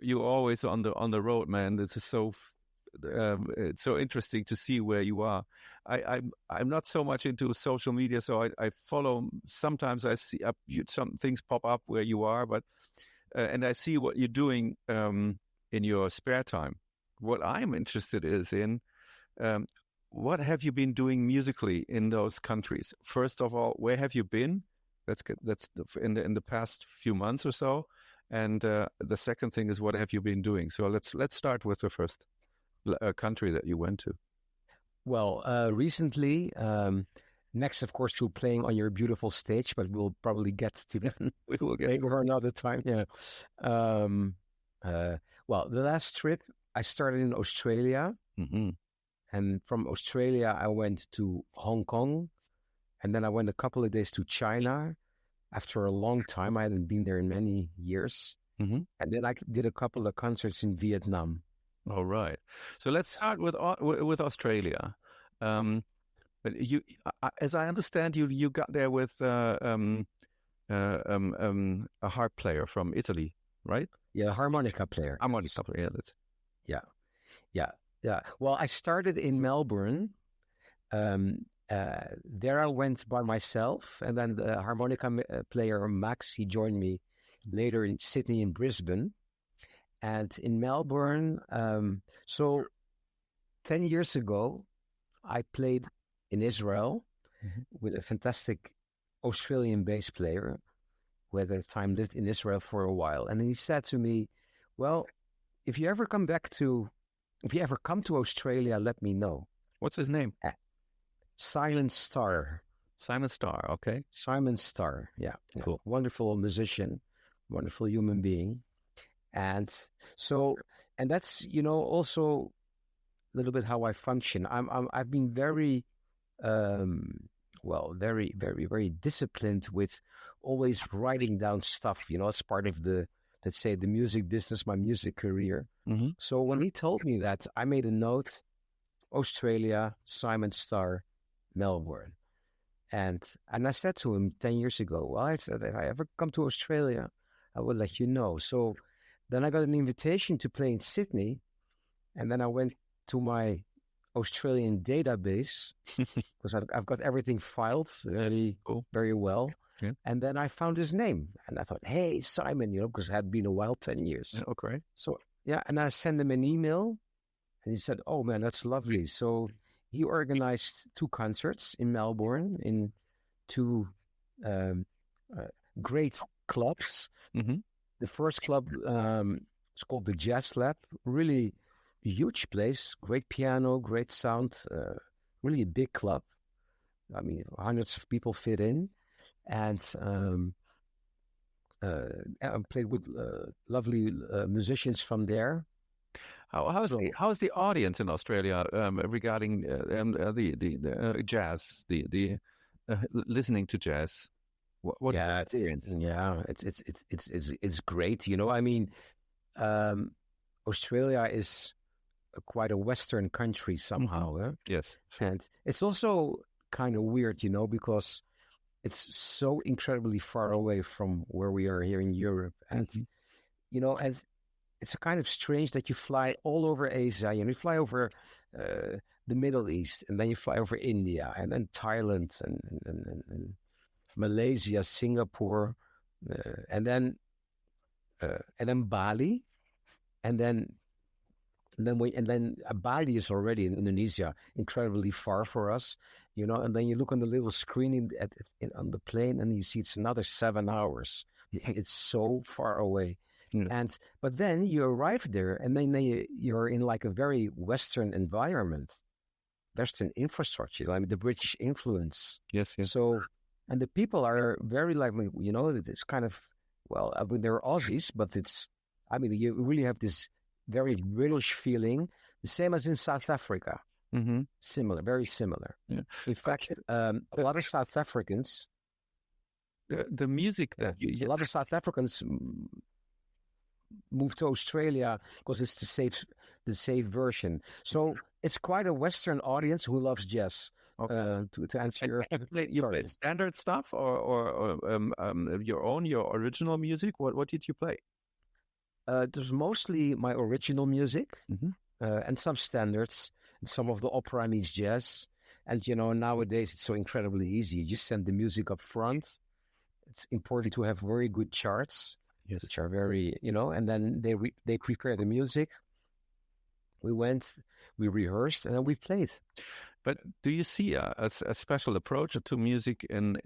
you're always on the road, man. This is it's so interesting to see where you are. I'm not so much into social media, so I follow. Sometimes I see some things pop up where you are, but and I see what you're doing in your spare time. What I'm interested is in what have you been doing musically in those countries? First of all, where have you been? That's in the past few months or so. And the second thing is, what have you been doing? So let's start with the first country that you went to. Well, recently, next, of course, to playing on your beautiful stage, but we'll probably get to that. We will get over another time. Yeah. Well, the last trip I started in Australia, and from Australia I went to Hong Kong, and then I went a couple of days to China. After a long time, I hadn't been there in many years. And then I did a couple of concerts in Vietnam. All right. So let's start with Australia. But you, as I understand, you got there with a harp player from Italy, right? Yeah, harmonica player. Harmonica player. Yeah. Well, I started in Melbourne. There I went by myself, and then the harmonica player Max, he joined me later in Sydney and Brisbane. And in Melbourne, so 10 years ago, I played in Israel with a fantastic Australian bass player who at the time lived in Israel for a while. And he said to me, well, if you ever come to Australia, let me know. What's his name? Simon Starr. Simon Starr, okay. Simon Starr, yeah. Cool. Wonderful musician, wonderful human being. And so, and that's, also a little bit how I function. I've been very, very, very, very disciplined with always writing down stuff, it's part of let's say the music business, my music career. So when he told me that, I made a note, Australia, Simon Starr, Melbourne. And I said to him 10 years ago, well, I said, if I ever come to Australia, I will let you know. So then I got an invitation to play in Sydney. And then I went to my Australian database because I've got everything filed very, very well. Yeah. And then I found his name. And I thought, hey, Simon, because it had been a while, 10 years. Yeah, okay. So, yeah, and I sent him an email. And he said, oh, man, that's lovely. So he organized 2 concerts in Melbourne in 2 great clubs. The first club is called the Jazz Lab. Really huge place, great piano, great sound, really a big club. I mean, hundreds of people fit in. And I played with lovely musicians from listening How's the audience in Australia regarding the jazz, the listening to jazz? What experience? It's great. I mean, Australia is quite a Western country somehow. Yes, and it's also kind of weird, because it's so incredibly far away from where we are here in Europe, and and it's kind of strange that you fly all over Asia. You fly over the Middle East, and then you fly over India, and then Thailand, and Malaysia, Singapore, and then Bali, and then Bali is already in Indonesia, incredibly far for us, And then you look on the little screen on the plane, and you see it's another 7 hours. It's so far away. But then you arrive there, and then you're in like a very Western environment, Western infrastructure. I mean, the British influence. Yes. So, and the people are very it's kind of, they're Aussies, but you really have this very British feeling, the same as in South Africa. Similar, very similar. Yeah. In fact, a lot of South Africans, the music that a lot of South Africans moved to Australia because it's the safe version. So it's quite a Western audience who loves jazz. Okay. To answer your you played standard stuff or your original music. What did you play? There's mostly my original music Mm-hmm. and some standards. And some of the opera meets jazz. And, nowadays it's so incredibly easy. You just send the music up front. It's important to have very good charts, Yes. which are very, and then they prepare the music. We went, we rehearsed, and then we played. But do you see a special approach to music in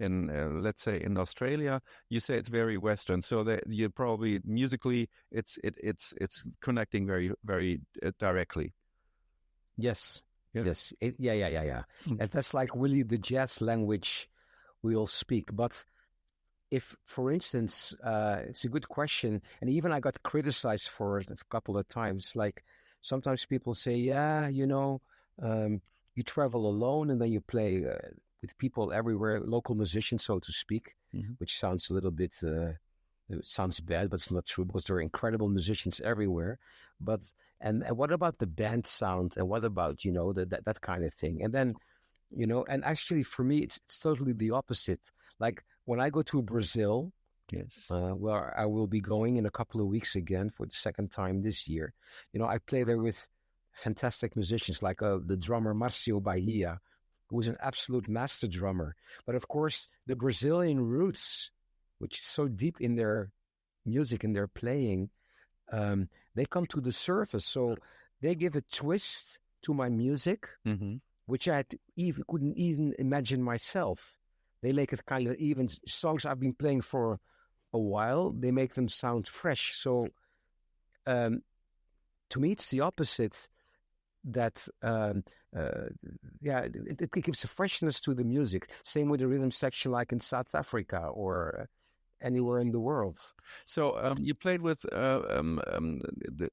let's say in Australia? You say it's very Western, so that you probably musically it's connecting very very directly. Yes, Yeah. yes, yeah. And that's like really the jazz language we all speak. But if, for instance, it's a good question, and even I got criticized for it a couple of times. Like sometimes people say, yeah, you travel alone and then you play with people everywhere, local musicians, so to speak, which sounds a little bit, it sounds bad, but it's not true because there are incredible musicians everywhere. But, and what about the band sound? And what about, that kind of thing? And then, and actually for me, it's totally the opposite. Like when I go to Brazil, Yes, where I will be going in a couple of weeks again for the second time this year, I play there with fantastic musicians like the drummer Marcio Bahia, who is an absolute master drummer. But of course, the Brazilian roots, which is so deep in their music and their playing, they come to the surface. So they give a twist to my music, which I couldn't even imagine myself. They make it kind of even songs I've been playing for a while. They make them sound fresh. So to me, it's the opposite. That it gives a freshness to the music. Same with the rhythm section, like in South Africa or anywhere in the world. So you played with the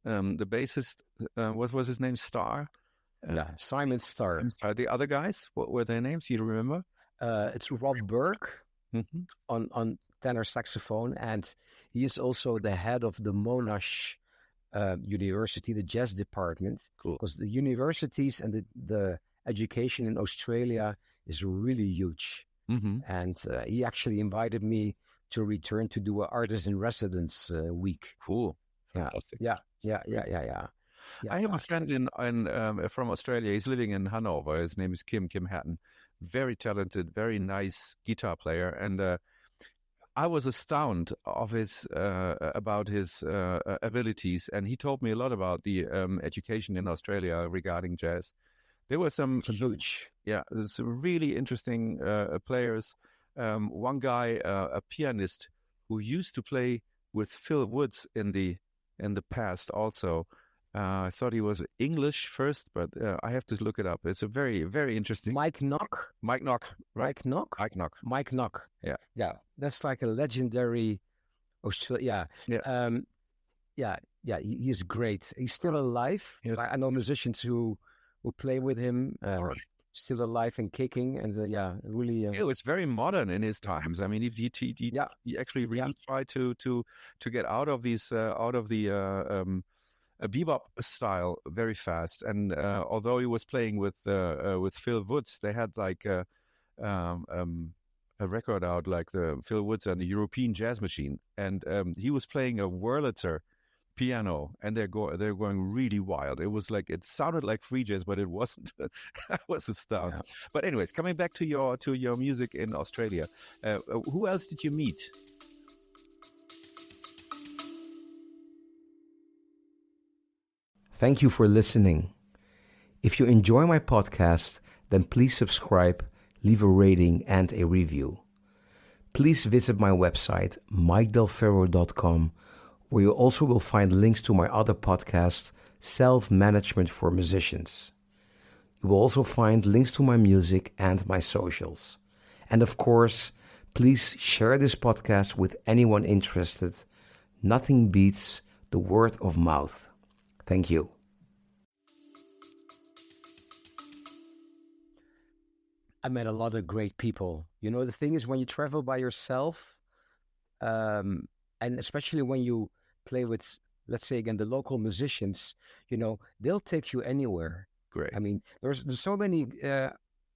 bassist. What was his name? Starr. Simon Starr. The other guys, what were their names? You remember? It's Rob Burke on tenor saxophone, and he is also the head of the Monash University, the jazz department. Cool. Because the universities and the education in Australia is really huge. And he actually invited me to return to do an artist in residence week. Cool. Fantastic. Yeah. I have a friend from Australia. He's living in Hanover. His name is Kim Hatton. Very talented, very nice guitar player, and I was astounded of about his abilities, and he told me a lot about the education in Australia regarding jazz. There were some huge, there's some really interesting players. One guy, a pianist, who used to play with Phil Woods in the past. Also, I thought he was English first, but I have to look it up. It's a very, very interesting. Mike Knock, right? Mike Knock. Yeah. That's like a legendary Australia. He's great. He's still alive. Yes. I know musicians who play with him. Still alive and kicking, and really. It was very modern in his times. I mean, he actually really tried to get out of these a bebop style very fast, and although he was playing with Phil Woods, they had like a record out, like the Phil Woods and the European Jazz Machine, and he was playing a Wurlitzer piano, and they're going really wild. It was like, it sounded like free jazz, but it wasn't. I was astounded. Yeah. But anyways, coming back to your music in Australia, who else did you meet? Thank you for listening. If you enjoy my podcast, then please subscribe, leave a rating and a review. Please visit my website, mikedelferro.com, where you also will find links to my other podcast, Self-Management for Musicians. You will also find links to my music and my socials. And of course, please share this podcast with anyone interested. Nothing beats the word of mouth. Thank you. I met a lot of great people. The thing is, when you travel by yourself, and especially when you play with, let's say again, the local musicians, they'll take you anywhere. Great. I mean, there's so many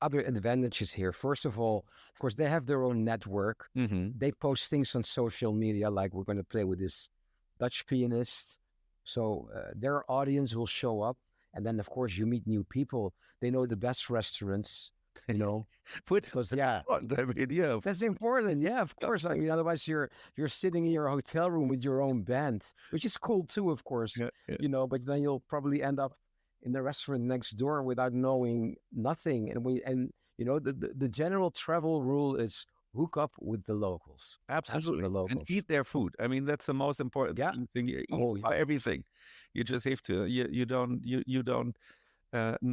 other advantages here. First of all, of course, they have their own network. They post things on social media, like we're going to play with this Dutch pianists. So their audience will show up, and then of course you meet new people. They know the best restaurants, you know, because yeah, I mean, yeah, that's important. Yeah, of course. I mean, otherwise you're sitting in your hotel room with your own band, which is cool too, of course. yeah, yeah. You know, but then you'll probably end up in the restaurant next door without knowing nothing. And you know, the general travel rule is hook up with the locals. Ask Absolutely, the and locals. eat their food. I mean, that's the most important Yeah. thing. You eat Oh, yeah. everything. You just have to. You don't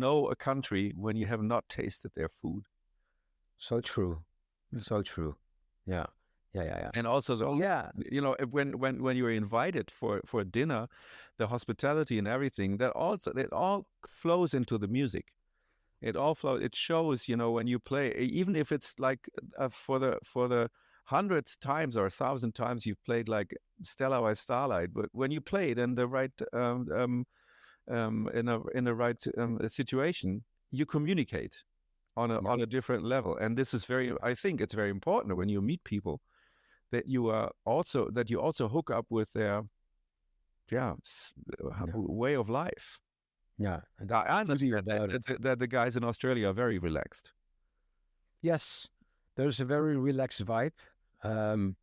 know a country when you have not tasted their food. So true. So true. Yeah. Yeah. Yeah. Yeah. And also, So yeah. when you're invited for dinner, the hospitality and everything that also it all flows into the music. It all flows. It shows, when you play, even if it's like for the hundredth times or 1,000 times you've played like Stella by Starlight, but when you play it in the right in the right situation, you communicate Yeah. on a different level, and this is very. I think it's very important when you meet people that you also hook up with their yeah Yeah. way of life. Yeah. And I Beauty understand about it. that the guys in Australia are very relaxed. Yes. There's a very relaxed vibe. Um,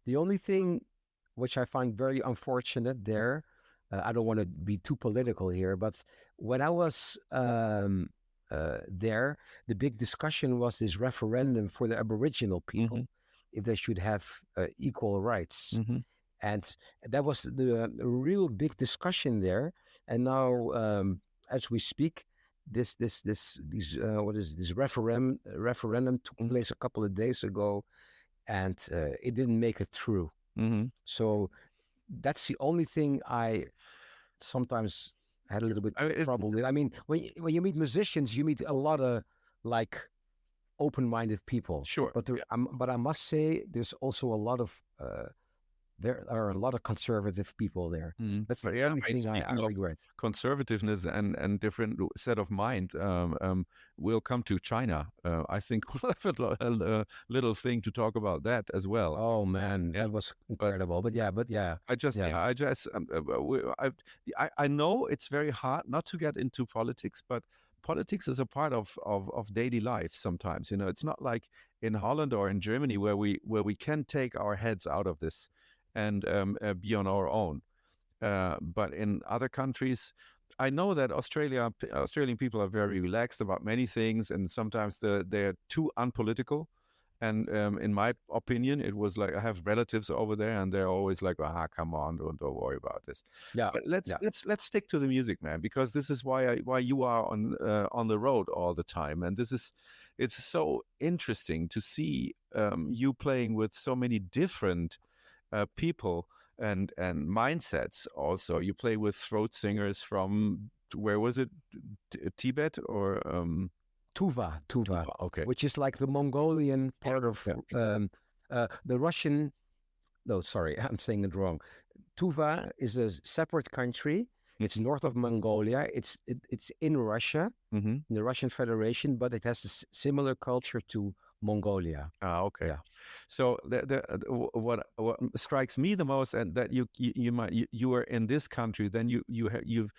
the only thing which I find very unfortunate there, I don't want to be too political here, but when I was there, the big discussion was this referendum for the Aboriginal people, Hmm. if they should have equal rights. Hmm. And that was the real big discussion there. And now, as we speak, this referendum took place a couple of days ago, and it didn't make it through. Hmm. So that's the only thing I sometimes had a little bit I mean, trouble with. I mean, when you meet musicians, you meet a lot of like open-minded people. sure. But I must say, there's also a lot of there are a lot of conservative people there. Mm. That's But the yeah, only I mean, thing I speaking of regret. conservativeness and different set of mind, we'll come to China. I think we'll have a little thing to talk about that as well. Oh man, Yeah, that was but incredible. But yeah, I just, yeah, yeah, I know it's very hard not to get into politics, but politics is a part of daily life sometimes. It's not like in Holland or in Germany where we can take our heads out of this and be on our own. But in other countries, I know that Australian people are very relaxed about many things, and sometimes they're too unpolitical. And in my opinion, it was like I have relatives over there, and they're always like, "Ah, come on, don't worry about this." yeah, But let's yeah. let's stick to the music, man, because this is why you are on the road all the time, and it's so interesting to see you playing with so many different people and mindsets. Also, you play with throat singers from where was it, Tibet or Tuva, Tuva? Okay, which is like the Mongolian yeah, part of yeah, exactly. the Russian. No, sorry, I'm saying it wrong. Tuva is a separate country. It's north of Mongolia. It's in Russia, Mm-hmm. in the Russian Federation, but it has a similar culture to Mongolia. Ah, okay. Yeah. So what strikes me the most, and that you are in this country, then you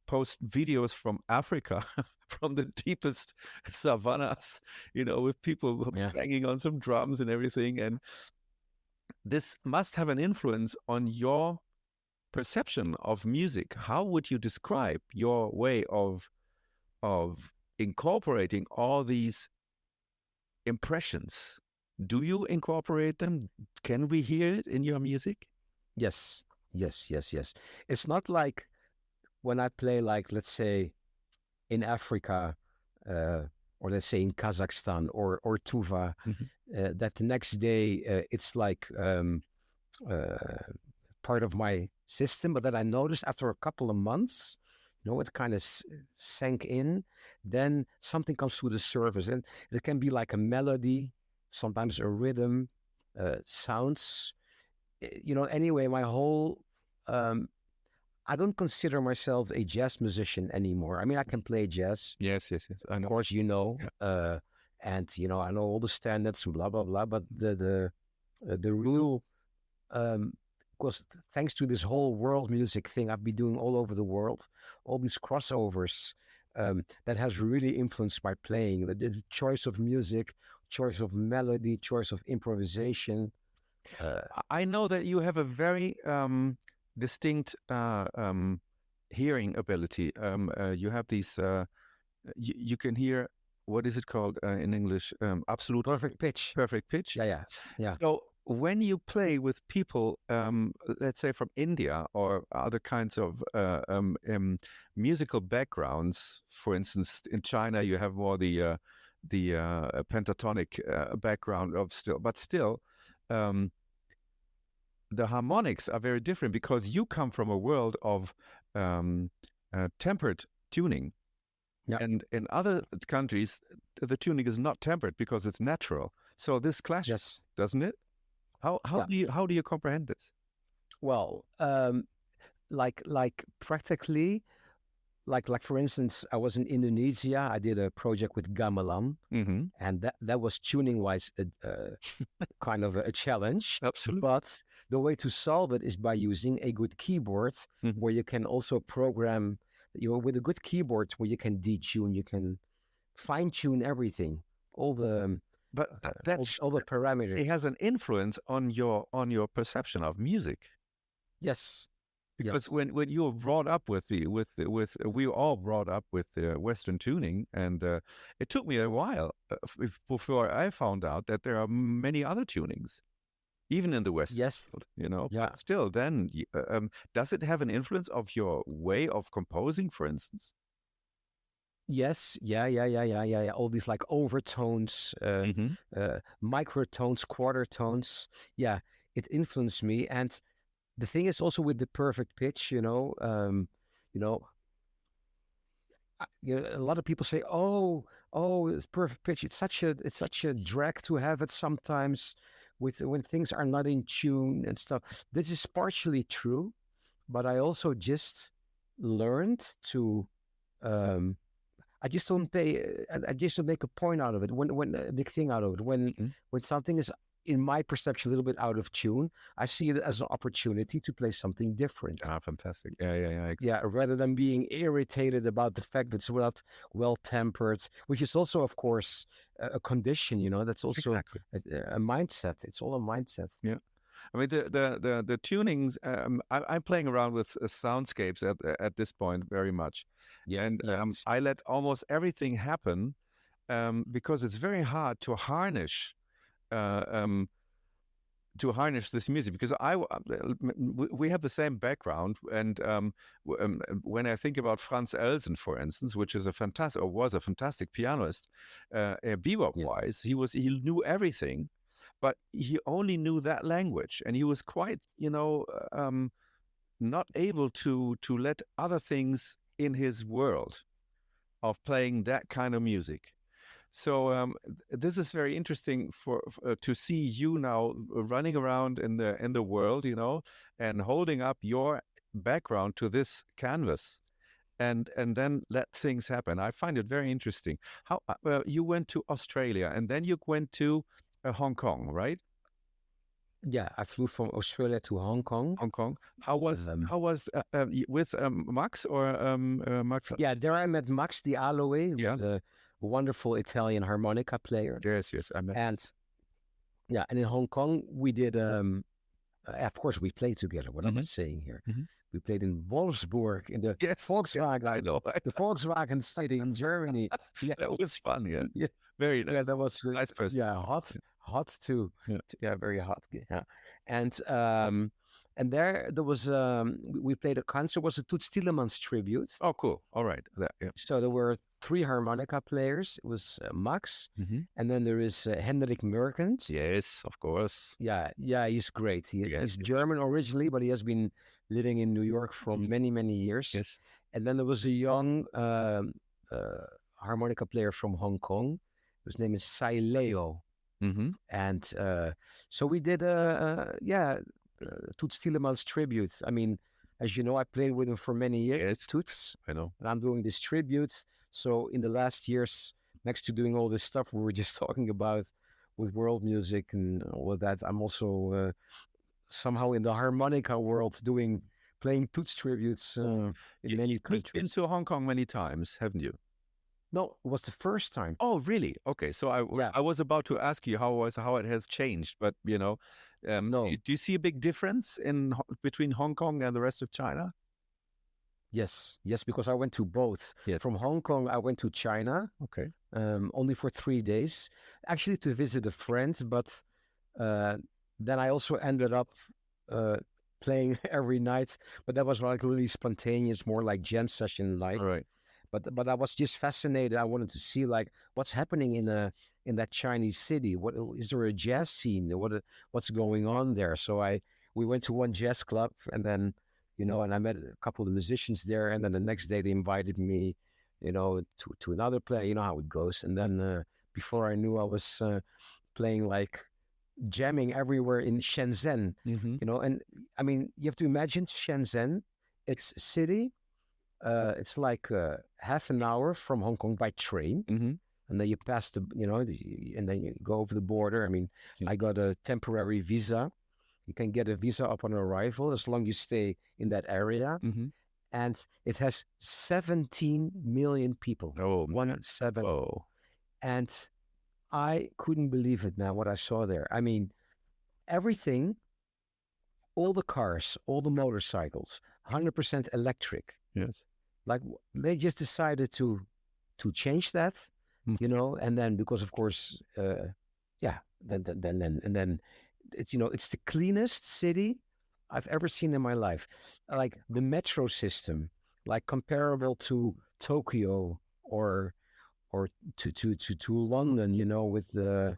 post videos from Africa, from the deepest savannas, with people Yeah. banging on some drums and everything, and this must have an influence on your perception of music. How would you describe your way of incorporating all these impressions? Do you incorporate them? Can we hear it in your music? Yes. Yes. Yes. Yes. It's not like when I play, like, let's say, in Africa, or let's say in Kazakhstan or Tuva, Mhm. that the next day it's like part of my system. But then I noticed after a couple of months, it kind of sank in. Then something comes through the surface, and it can be like a melody, sometimes a rhythm, sounds. Anyway, my whole I don't consider myself a jazz musician anymore. I mean, I can play jazz, Yes, yes, yes. I of know. course, Yeah. and I know all the standards and blah blah blah. But the real course, thanks to this whole world music thing I've been doing all over the world, all these crossovers, that has really influenced my playing. The choice of music, choice of melody, choice of improvisation. I know that you have a very distinct hearing ability. You have these. You can hear. What is it called in English? Absolute Perfect pitch. perfect pitch. Yeah. So when you play with people, let's say from India or other kinds of musical backgrounds, for instance, in China you have more the pentatonic background of still. Um, the harmonics are very different because you come from a world of tempered tuning. Yeah. And in other countries, the tuning is not tempered because it's natural. So this clashes, Yes. doesn't it? How do you comprehend this? Well, like practically, like for instance, I was in Indonesia. I did a project with gamelan, Mm-hmm. and that was tuning wise kind of a challenge. Absolutely. But the way to solve it is by using a good keyboard, Mhm. where you can also program. With a good keyboard, where you can detune, you can fine tune everything, all the But that's all the parameters. it has an influence on your perception of music. Yes. Because Yes. when you were brought up with we were all brought up with Western tuning, and it took me a while before I found out that there are many other tunings, even in the West. Yes. Yeah. But still, then does it have an influence of your way of composing, for instance? Yes. Yeah. All these like overtones, Mm-hmm. microtones, quarter tones. Yeah, it influenced me. And the thing is also with the perfect pitch, you know, a lot of people say, "Oh, it's perfect pitch." It's such a drag to have it sometimes, with when things are not in tune and stuff. This is partially true, but I also just learned to. Um, I just don't pay. I just don't make a point out of it. When a big thing out of it. Mm-hmm. When something is, in my perception, a little bit out of tune, I see it as an opportunity to play something different. Ah, fantastic. Yeah. Exactly. Yeah, rather than being irritated about the fact that it's not well tempered, which is also, of course, a condition. That's also Exactly. a mindset. It's all a mindset. Yeah. I mean the tunings. I'm playing around with soundscapes at this point very much, and Yes. I let almost everything happen because it's very hard uh, um, to harness this music. Because we have the same background, and when I think about Franz Elsen, for instance, which is was a fantastic pianist, bebop Yeah. wise, he knew everything, but he only knew that language, and he was quite, not able to let other things in his world of playing that kind of music. So this is very interesting to see you now running around in the world, and holding up your background to this canvas, and then let things happen. I find it very interesting. How you went to Australia and then you went to Hong Kong, right? Yeah, I flew from Australia to Hong Kong. Hong Kong. How was with Max or Max? Yeah, there I met Max Di Aloe, Yeah. the wonderful Italian harmonica player. Yes, I met. And yeah, and in Hong Kong we did. Of course, we played together. What am I saying here? Mhm. We played in Wolfsburg in the Yes, Volkswagen. I know. The Volkswagen city in Germany. Yeah, That was fun. Yeah, yeah, very yeah. That was nice person. yeah, hot too. Yeah. Yeah, very hot. Yeah, and there was we played a concert. It was a Toots Tielemans tribute. Oh, cool. All right. Yeah. So there were 3 harmonica players. It was Max, Mhm. and then there is Hendrik Merkens. Yes, of course. Yeah, he's great. He's Yes. German originally, but he has been living in New York for many, many years. Yes. And then there was a young harmonica player from Hong Kong, whose name is Sai Leo. Mm-hmm. And so we did, Toots Tielemans tribute. I mean, as you know, I played with him for many years. Yes. Toots. I know. And I'm doing this tribute. So in the last years, next to doing all this stuff we were just talking about with world music and all of that, I'm also somehow in the harmonica world playing toots tributes in many countries. You've been to Hong Kong many times, haven't you? No, it was the first time. Oh, really? Okay. So I was about to ask you how it has changed, but No. do you see a big difference between Hong Kong and the rest of China? Yes, because I went to both. Yes. From Hong Kong, I went to China. Okay. Only for 3 days, actually to visit a friend, but then I also ended up playing every night. But that was like really spontaneous, more like jam session like. All right. But I was just fascinated. I wanted to see like what's happening in that Chinese city. What is there a jazz scene? What's going on there? So we went to one jazz club, and then and I met a couple of musicians there. And then the next day they invited me, to another play. You know how it goes. And then before I knew, I was playing like jamming everywhere in Shenzhen. Mm-hmm. And I mean, you have to imagine Shenzhen. It's a city. It's like half an hour from Hong Kong by train, and then you pass and then you go over the border. I mean, I got a temporary visa. You can get a visa upon arrival as long as you stay in that area, and it has 17 million people. Oh, 17. Oh, and I couldn't believe it, man. What I saw there. I mean, everything, all the cars, all the motorcycles, 100% electric. Yes. Like they just decided to change that, and then because of course, then it's the cleanest city I've ever seen in my life. Like the metro system, like comparable to Tokyo or to London, with the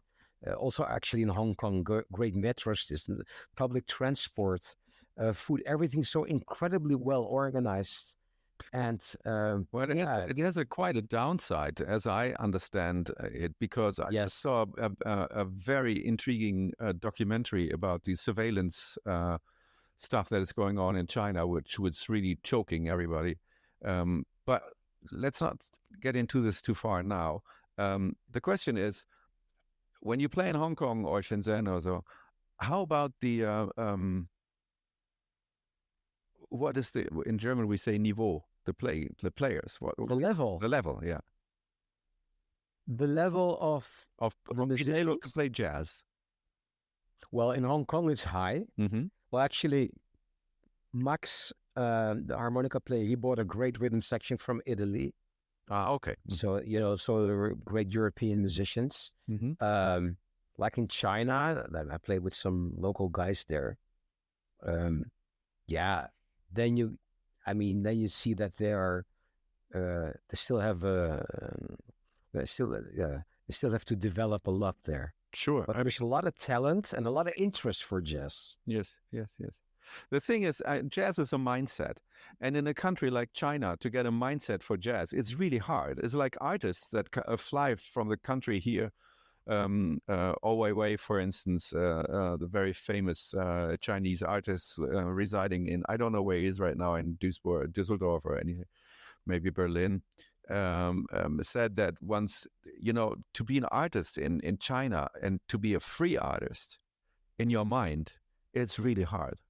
also actually in Hong Kong, great metro system, public transport, food, everything so incredibly well organized. And it has quite a downside, as I understand it, because I saw a very intriguing documentary about the surveillance stuff that is going on in China, which was really choking everybody. But let's not get into this too far now. The question is, when you play in Hong Kong or Shenzhen or so, how about the what is in German we say Niveau, the players, the level, yeah, the level of being able to play jazz. Well, in Hong Kong it's high. Mm-hmm. Well, actually, Max, the harmonica player, he bought a great rhythm section from Italy. Okay. So so there were great European musicians. Mm-hmm. Like in China, I played with some local guys there. Then you see that they still have they still have to develop a lot there. Sure, but there's a lot of talent and a lot of interest for jazz. Yes. The thing is, jazz is a mindset, and in a country like China, to get a mindset for jazz, it's really hard. It's like artists that fly from the country here. Ai Weiwei, for instance, the very famous Chinese artist residing in, I don't know where he is right now, in Düsseldorf or maybe Berlin, said that once, to be an artist in China and to be a free artist in your mind, it's really hard.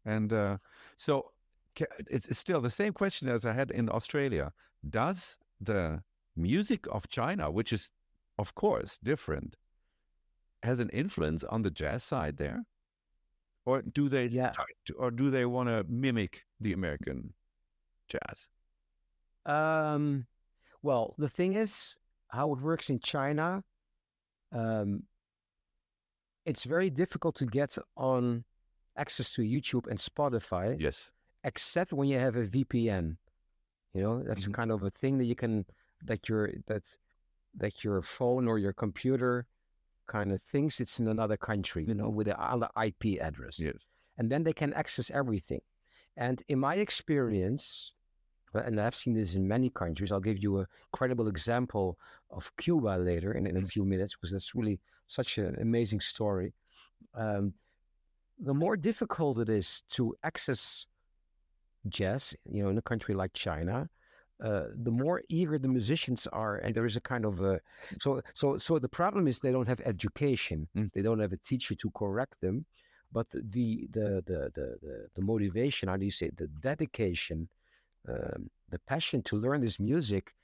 And so it's still the same question as I had in Australia. Does the music of China, which is of course different, has an influence on the jazz side there? Or do they want to mimic the American jazz? Well, the thing is, how it works in China, it's very difficult to get on access to YouTube and Spotify. Yes. Except when you have a VPN. That's kind of a thing that you can, that your phone or your computer kind of thinks it's in another country, with an IP address. Yes. And then they can access everything. And in my experience, and I've seen this in many countries, I'll give you a credible example of Cuba later in a few minutes, because that's really such an amazing story. The more difficult it is to access jazz, in a country like China, the more eager the musicians are, and there is a kind of so the problem is they don't have education. They don't have a teacher to correct them. but the motivation, how do you say, the dedication, the passion to learn this music.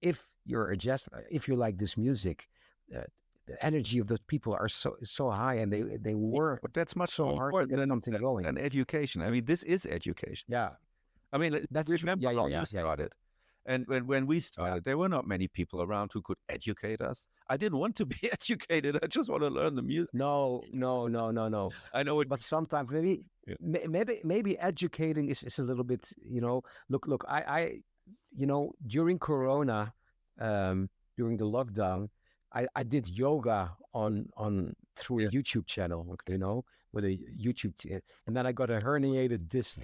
If you like this music, uh, the energy of those people are so high, and they work But that's much so more hard to important get something going. than education. I mean, this is education. Yeah, I mean, remember how you started. And when we started, there were not many people around who could educate us. I didn't want to be educated. I just want to learn the music. No. I know it, but sometimes maybe educating is a little bit. Look. I during Corona, during the lockdown, I did yoga on through a YouTube channel. With a YouTube, and then I got a herniated disc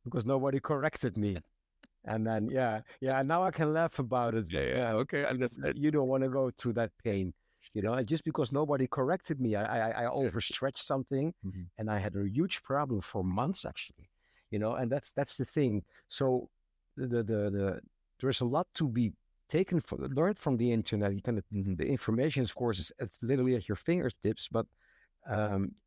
because nobody corrected me. And then, and now I can laugh about it. Okay. You don't want to go through that pain, and just because nobody corrected me, I overstretched something, and I had a huge problem for months, actually, and that's the thing. So there's a lot to be learned from the internet. You can, the information, of course, it's literally at your fingertips, but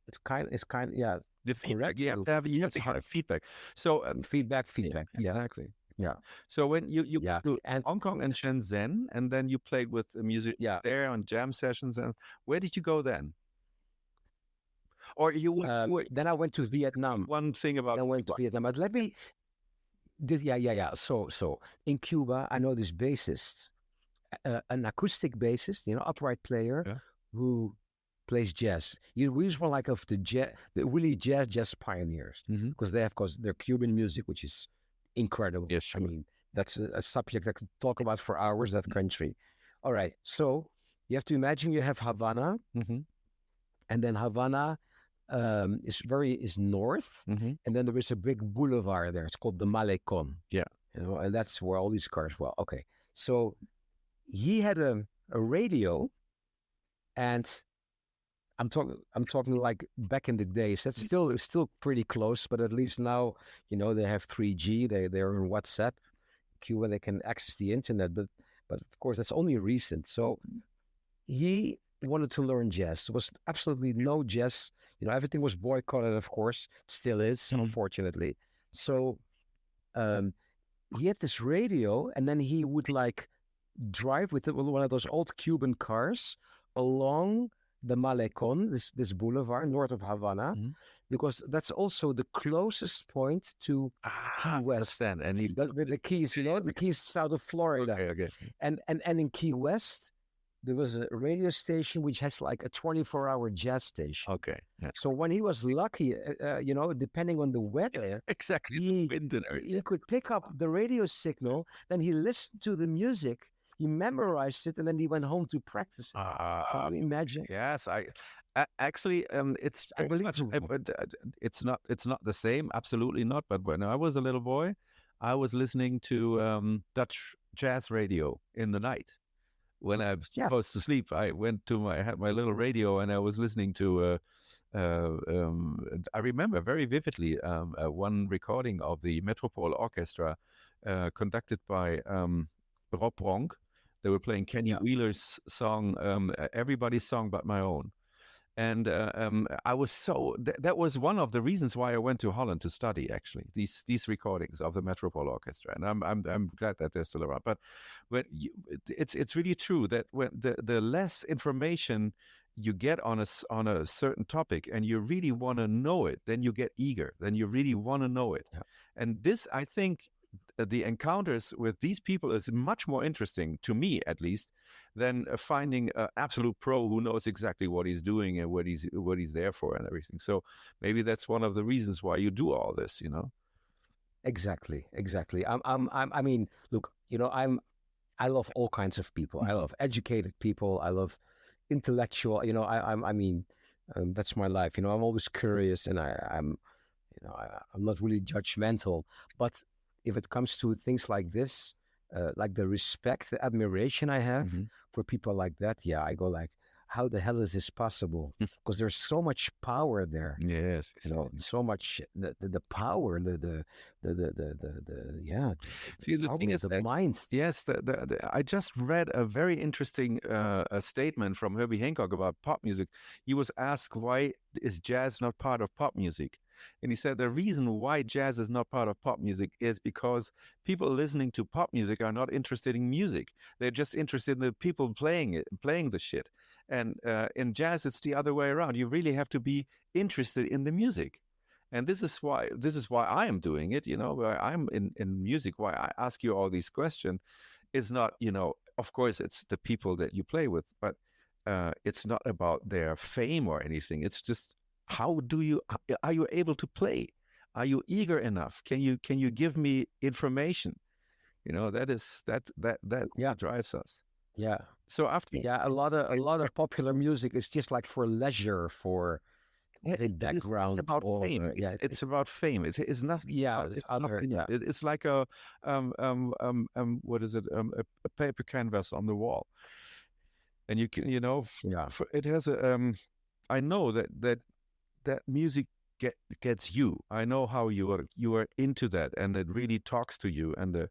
it's kind of the feedback. You have to have feedback. So feedback. Yeah, exactly. Yeah. So when you to Hong Kong and Shenzhen, and then you played with the music there on jam sessions, and where did you go then? Or then I went to Vietnam. One thing about I went to Vietnam, but let me. So in Cuba, I know this bassist, an acoustic bassist, upright player who plays jazz. He's one like of the really jazz pioneers, because they're Cuban music, which is incredible. Yes, sure. I mean, that's a subject I could talk about for hours, that country. All right. So you have to imagine you have Havana, and then Havana is north, and then there is a big boulevard there. It's called the Malecon. Yeah. And that's where all these cars. Well, okay. So he had a radio, and I'm talking like back in the days. That's still pretty close, but at least now, they have 3G. They're on WhatsApp. Cuba, they can access the internet, but of course that's only recent. So he wanted to learn jazz. There was absolutely no jazz. Everything was boycotted, of course. It still is, unfortunately. So he had this radio, and then he would like drive with one of those old Cuban cars along the Malecon, this boulevard north of Havana, because that's also the closest point to Key West. And the Keys, the Keys south of Florida. Okay. And in Key West, there was a radio station which has like a 24-hour jazz station. Okay. Yeah. So when he was lucky, depending on the weather, exactly, he could pick up the radio signal. Then he listened to the music. He memorized it, and then he went home to practice it. Can you imagine? Yes, actually, it's it's not the same, absolutely not. But when I was a little boy, I was listening to Dutch jazz radio in the night. When I was supposed to sleep, I had my little radio, and I was listening to. I remember very vividly one recording of the Metropole Orchestra, conducted by Rob Bronk. They were playing Kenny Wheeler's song, Everybody's Song But My Own. And I was that was one of the reasons why I went to Holland to study, actually, these recordings of the Metropole Orchestra. And I'm glad that they're still around. But it's really true that when the less information you get on a certain topic, and you really want to know it, then you get eager, then you really want to know it. And this, I think, the encounters with these people is much more interesting, to me at least, than finding an absolute pro who knows exactly what he's doing and what he's there for and everything. So maybe that's one of the reasons why you do all this, Exactly. I mean, look, I love all kinds of people. I love educated people. I love intellectual. I mean, that's my life. I'm always curious, and I'm not really judgmental, but if it comes to things like this, like the respect, the admiration I have for people like that, I go like, how the hell is this possible? Because there's so much power there. Yes, So much the power, yeah. See, the thing is, the mind. Yes, I just read a very interesting a statement from Herbie Hancock about pop music. He was asked, why is jazz not part of pop music? And he said the reason why jazz is not part of pop music is because people listening to pop music are not interested in music. They're just interested in the people playing the shit. And in jazz, it's the other way around. You really have to be interested in the music. And this is why I am doing it, why I'm in music, why I ask you all these questions. Is not, of course, it's the people that you play with, but it's not about their fame or anything. It's just, are you able to play? Are you eager enough? Can you give me information? That drives us. Yeah. So after a lot of popular music is just like for leisure, for the background. It's about fame. It's about fame. It's nothing. Yeah, it's nothing. Yeah. It's like a what is it? A paper canvas on the wall, and you can it has a I know that music gets you. I know how you are into that, and it really talks to you, and the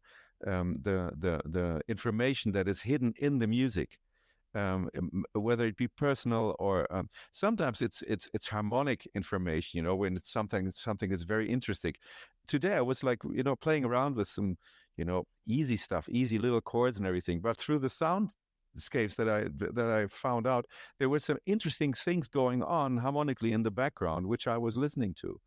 information that is hidden in the music. Whether it be personal or sometimes it's harmonic information, when it's something is very interesting. Today I was like, playing around with some, easy stuff, easy little chords and everything, but through the soundscapes that I found out, there were some interesting things going on harmonically in the background, which I was listening to.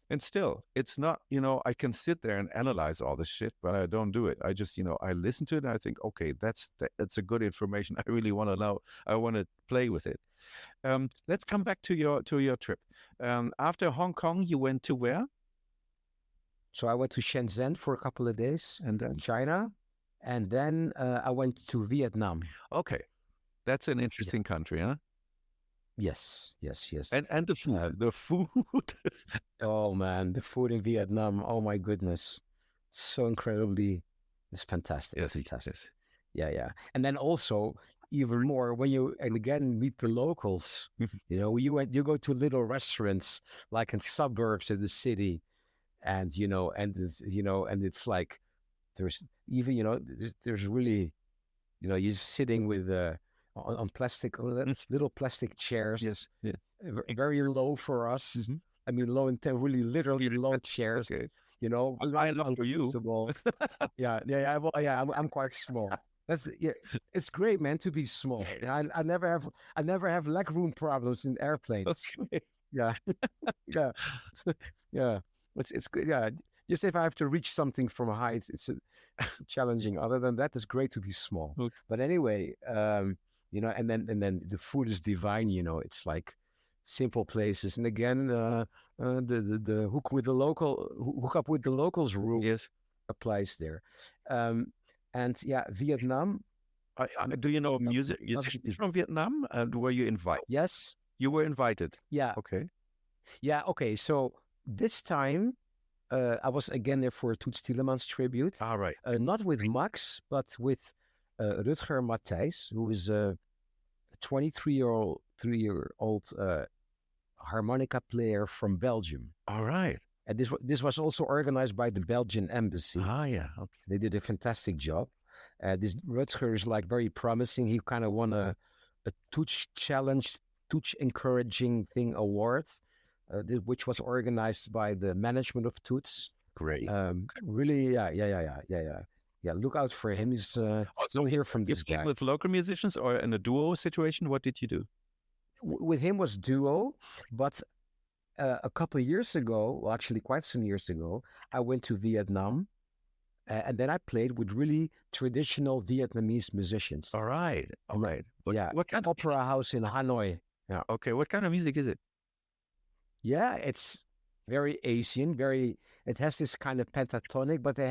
And still, it's not, I can sit there and analyze all this shit, but I don't do it. I just, I listen to it and I think, okay, that's a good information. I really want to know. I want to play with it. Let's come back to your trip. After Hong Kong, you went to where? So I went to Shenzhen for a couple of days, and then China, and then I went to Vietnam. Okay, that's an interesting country, huh? Yes. And the food. The food. Oh man, the food in Vietnam. Oh my goodness, so incredibly, it's fantastic. Yes, fantastic. Yes. Yeah. And then also even more when you again meet the locals. You go to little restaurants like in suburbs of the city, and it's like there's even there's really you're sitting with on plastic little plastic chairs. Yes. Very low for us. Mm-hmm. I mean, low and really literally low chairs. Okay. I love for you. Yeah. Well, yeah, I'm quite small. It's great, man, to be small. I never have leg room problems in airplanes. Okay. Yeah, yeah, yeah. It's good. Yeah, just if I have to reach something from a height, it's challenging. Other than that, it's great to be small. Okay. But anyway, and then the food is divine. It's like simple places, and again, the hook up with the locals rule applies there. And yeah, Vietnam. Do you know musicians from Vietnam? Were you invited? Yes, you were invited. Yeah. Okay. Yeah. Okay. So this time, I was again there for a Toots Tielemans tribute. All right. Not with Max, but with Rutger Matthijs, who is a 23-year-old harmonica player from Belgium. All right. And this was also organized by the Belgian embassy. Ah, yeah. Okay. They did a fantastic job. This Rutger is like very promising. He kind of won a Toots Challenge, Toots Encouraging Thing award, which was organized by the management of Toots. Great. Really, yeah. Look out for him. He's don't hear from this guy. With local musicians or in a duo situation, what did you do? With him was duo, but a couple of years ago, well, actually quite some years ago, I went to Vietnam, and then I played with really traditional Vietnamese musicians. All right. What kind of opera house in Hanoi? Yeah. Okay. What kind of music is it? Yeah, it's very Asian. It has this kind of pentatonic, but they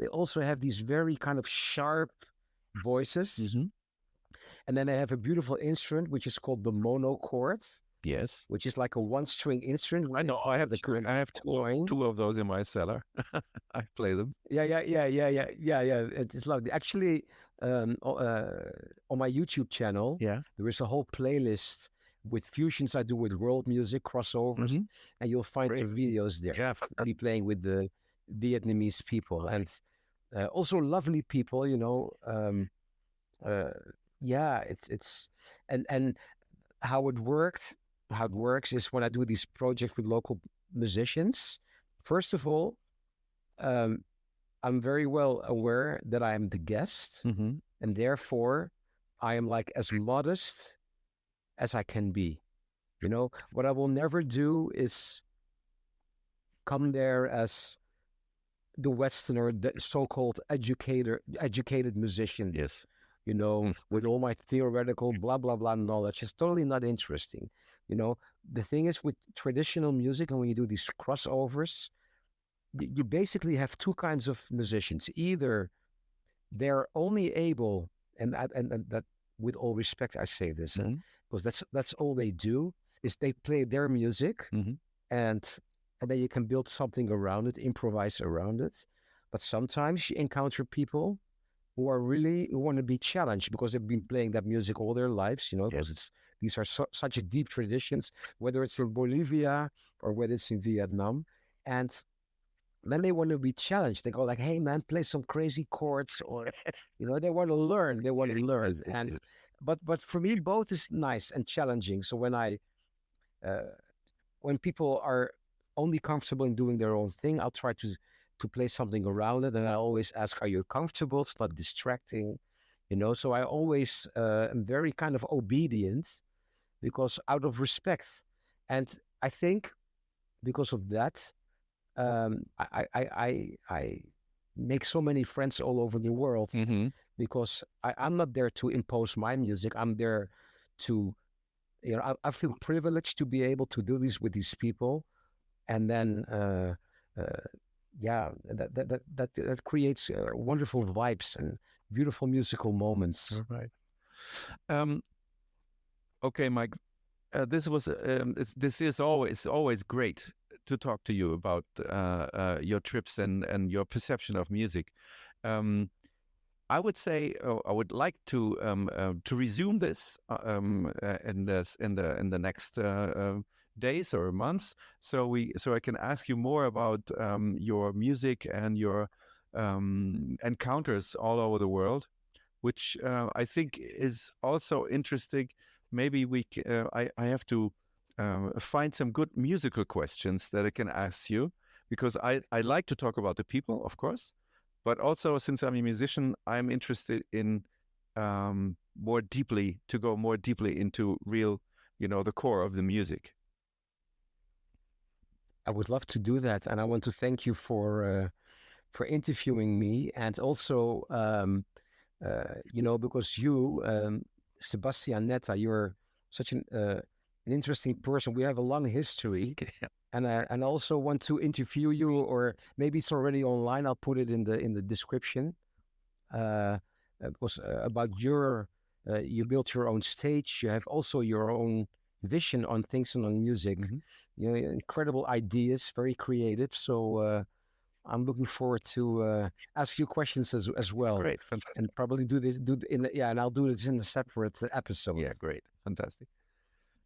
also have these very kind of sharp voices. Mm-hmm. And then they have a beautiful instrument which is called the monochord. Yes, which is like a one-string instrument. I know. I have two of those in my cellar. I play them. Yeah. It's lovely. Actually, on my YouTube channel, there is a whole playlist with fusions I do with world music, crossovers, and you'll find the videos there. Yeah, I'll be playing with the Vietnamese people and also lovely people, it's and how it works is when I do these projects with local musicians. First of all, I'm very well aware that I am the guest, and therefore I am like as modest as I can be. What I will never do is come there as the Westerner, the so-called educated musician. Yes. With all my theoretical blah, blah, blah knowledge. It's totally not interesting. The thing is with traditional music, and when you do these crossovers, you basically have two kinds of musicians. Either they're only able, and that with all respect, I say this, because that's all they do, is they play their music, and then you can build something around it, improvise around it. But sometimes you encounter people who want to be challenged because they've been playing that music all their lives, because these are such deep traditions, whether it's in Bolivia or whether it's in Vietnam. And then they want to be challenged. They go like, hey man, play some crazy chords, or, they want to learn. And, but for me, both is nice and challenging. So when people are only comfortable in doing their own thing, I'll try to play something around it. And I always ask, are you comfortable? It's not distracting, So I always am very kind of obedient, because out of respect. And I think because of that, I make so many friends all over the world, because I'm not there to impose my music. I'm there to, I feel privileged to be able to do this with these people. And then, that creates wonderful vibes and beautiful musical moments. All right. Okay, Mike. This is always great to talk to you about your trips and your perception of music. I would say I would like to resume this in the next days or months, so I can ask you more about your music and your encounters all over the world, which I think is also interesting. Maybe I have to find some good musical questions that I can ask you, because I like to talk about the people, of course, but also since I'm a musician, I'm interested in go more deeply into real, the core of the music. I would love to do that, and I want to thank you for interviewing me, and also because you, Sebastian Netta, you're such an interesting person. We have a long history, and I also want to interview you, or maybe it's already online. I'll put it in the description. Because about you built your own stage. You have also your own vision on things and on music. Incredible ideas, very creative. So I'm looking forward to ask you questions as well. Great, fantastic. And probably and I'll do this in a separate episode. Yeah, great, fantastic.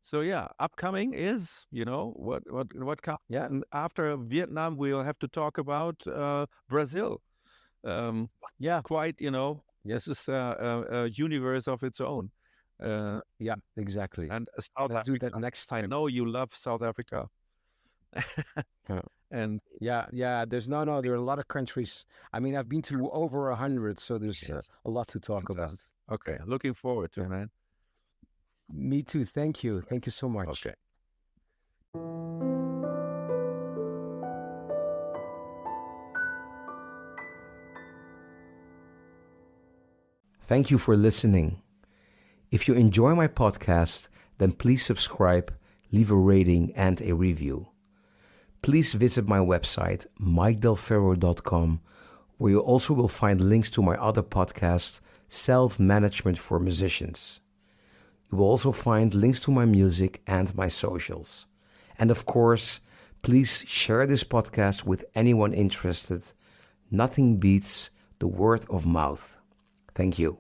So upcoming is what comes. Yeah, and after Vietnam, we'll have to talk about Brazil. Quite. Yes, this is a universe of its own. Yeah, exactly. And South Africa. Do that next time. I know you love South Africa. And there are a lot of countries. I mean, I've been to over 100, so there's a lot to talk about. Okay, looking forward to it, man. Me too. Thank you so much. Okay. Thank you for listening. If you enjoy my podcast, then please subscribe, leave a rating and a review. Please visit my website, mikedelferro.com, where you also will find links to my other podcast, Self-Management for Musicians. You will also find links to my music and my socials. And of course, please share this podcast with anyone interested. Nothing beats the word of mouth. Thank you.